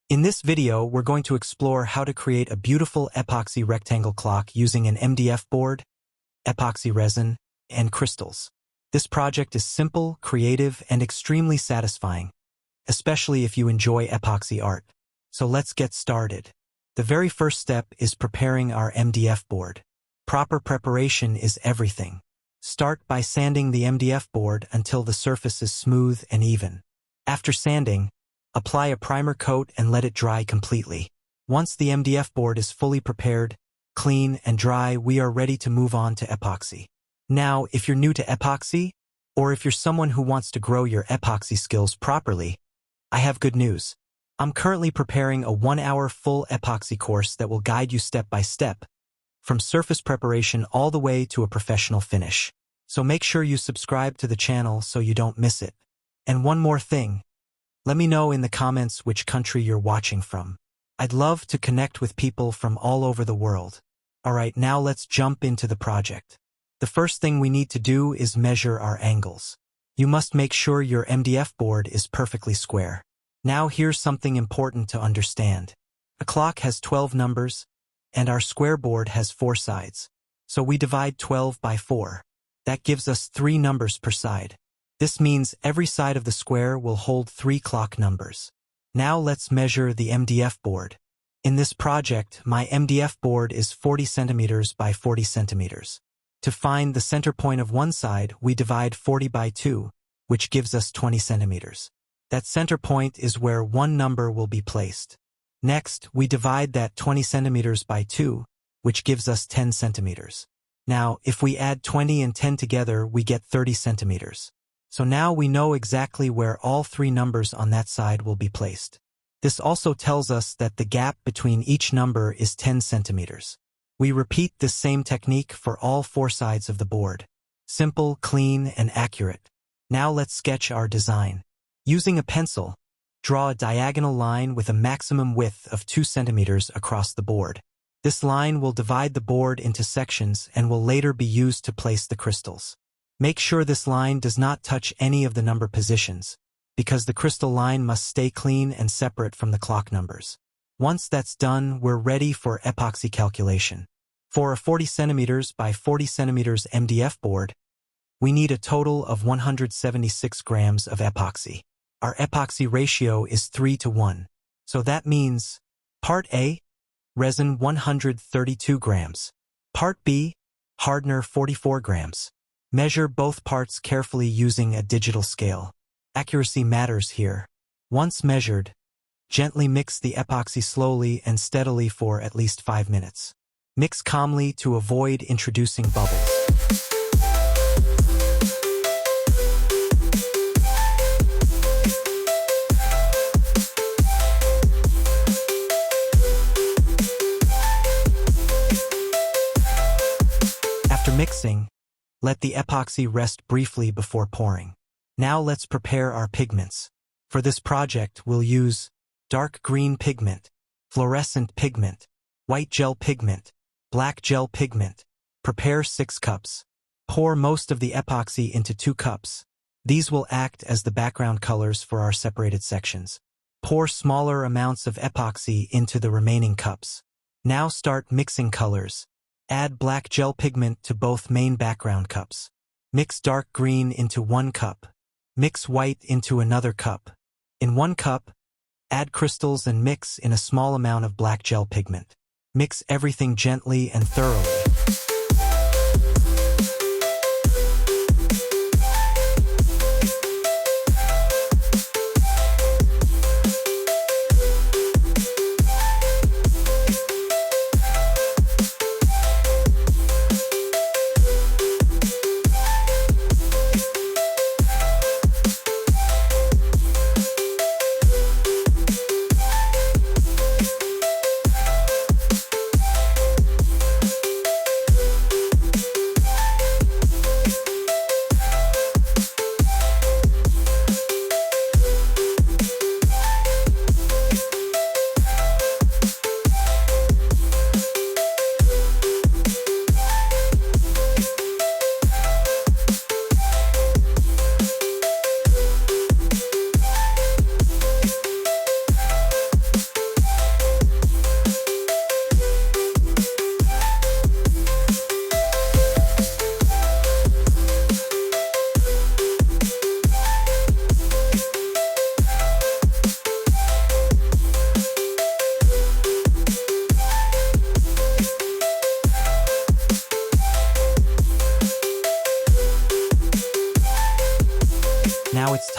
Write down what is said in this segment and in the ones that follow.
In this video, we're going to explore how to create a beautiful epoxy rectangle clock using an MDF board, epoxy resin, and crystals. This project is simple, creative, and extremely satisfying, especially if you enjoy epoxy art. So let's get started. The very first step is preparing our MDF board. Proper preparation is everything. Start by sanding the MDF board until the surface is smooth and even. After sanding, apply a primer coat and let it dry completely. Once the MDF board is fully prepared, clean, and dry, we are ready to move on to epoxy. Now, if you're new to epoxy, or if you're someone who wants to grow your epoxy skills properly, I have good news. I'm currently preparing a 1-hour full epoxy course that will guide you step by step, from surface preparation all the way to a professional finish. So make sure you subscribe to the channel so you don't miss it. And one more thing. Let me know in the comments which country you're watching from. I'd love to connect with people from all over the world. Alright, now let's jump into the project. The first thing we need to do is measure our angles. You must make sure your MDF board is perfectly square. Now here's something important to understand. A clock has 12 numbers, and our square board has 4 sides. So we divide 12 by 4. That gives us 3 numbers per side. This means every side of the square will hold 3 clock numbers. Now let's measure the MDF board. In this project, my MDF board is 40 centimeters by 40 centimeters. To find the center point of one side, we divide 40 by 2, which gives us 20 centimeters. That center point is where one number will be placed. Next, we divide that 20 centimeters by 2, which gives us 10 centimeters. Now, if we add 20 and 10 together, we get 30 centimeters. So now we know exactly where all 3 numbers on that side will be placed. This also tells us that the gap between each number is 10 centimeters. We repeat this same technique for all 4 sides of the board. Simple, clean, and accurate. Now let's sketch our design. Using a pencil, draw a diagonal line with a maximum width of 2 centimeters across the board. This line will divide the board into sections and will later be used to place the crystals. Make sure this line does not touch any of the number positions, because the crystal line must stay clean and separate from the clock numbers. Once that's done, we're ready for epoxy calculation. For a 40 centimeters by 40 centimeters MDF board, we need a total of 176 grams of epoxy. Our epoxy ratio is 3:1. So that means Part A, resin 132 grams. Part B, hardener 44 grams. Measure both parts carefully using a digital scale. Accuracy matters here. Once measured, gently mix the epoxy slowly and steadily for at least 5 minutes. Mix calmly to avoid introducing bubbles. After mixing, let the epoxy rest briefly before pouring. Now let's prepare our pigments. For this project, we'll use dark green pigment, fluorescent pigment, white gel pigment, black gel pigment. Prepare 6 cups. Pour most of the epoxy into 2 cups. These will act as the background colors for our separated sections. Pour smaller amounts of epoxy into the remaining cups. Now start mixing colors. Add black gel pigment to both main background cups. Mix dark green into 1 cup. Mix white into another cup. In 1 cup, add crystals and mix in a small amount of black gel pigment. Mix everything gently and thoroughly.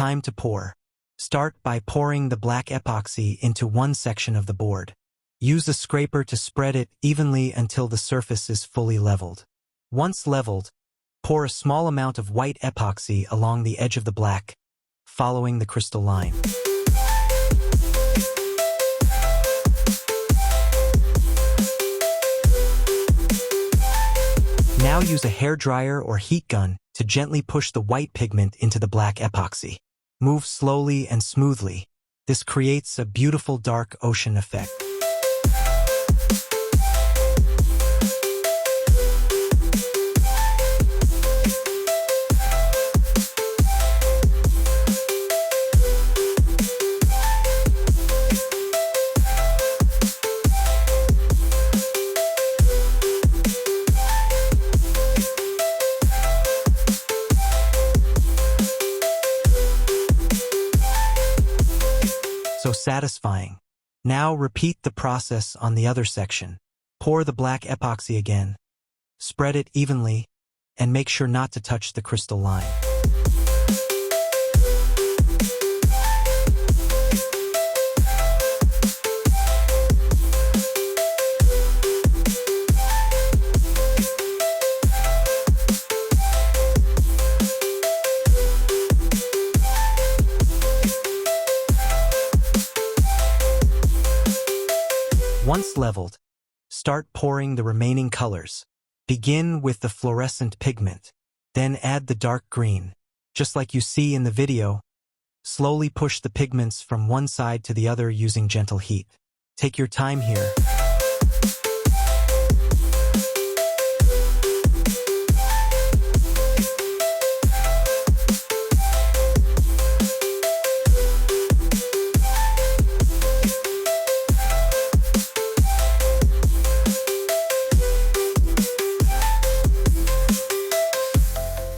time to pour. Start by pouring the black epoxy into one section of the board. Use a scraper to spread it evenly until the surface is fully leveled. Once leveled, pour a small amount of white epoxy along the edge of the black, following the crystal line. Now use a hairdryer or heat gun to gently push the white pigment into the black epoxy. Move slowly and smoothly. This creates a beautiful dark ocean effect. So satisfying. Now repeat the process on the other section. Pour the black epoxy again, spread it evenly, and make sure not to touch the crystal line. Once leveled, start pouring the remaining colors. Begin with the fluorescent pigment, then add the dark green. Just like you see in the video, slowly push the pigments from one side to the other using gentle heat. Take your time here.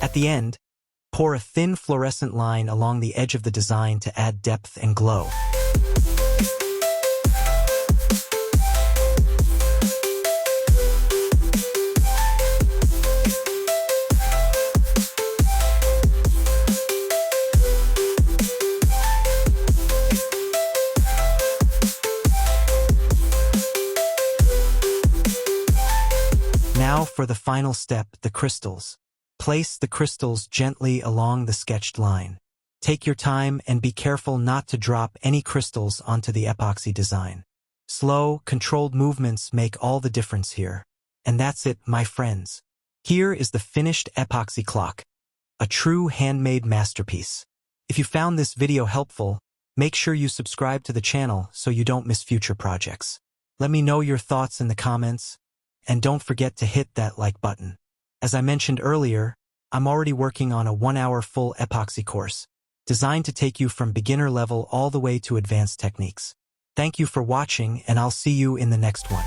At the end, pour a thin fluorescent line along the edge of the design to add depth and glow. Now for the final step, the crystals. Place the crystals gently along the sketched line. Take your time and be careful not to drop any crystals onto the epoxy design. Slow, controlled movements make all the difference here. And that's it, my friends. Here is the finished epoxy clock, a true handmade masterpiece. If you found this video helpful, make sure you subscribe to the channel so you don't miss future projects. Let me know your thoughts in the comments, and don't forget to hit that like button. As I mentioned earlier, I'm already working on a 1-hour full epoxy course, designed to take you from beginner level all the way to advanced techniques. Thank you for watching, and I'll see you in the next one.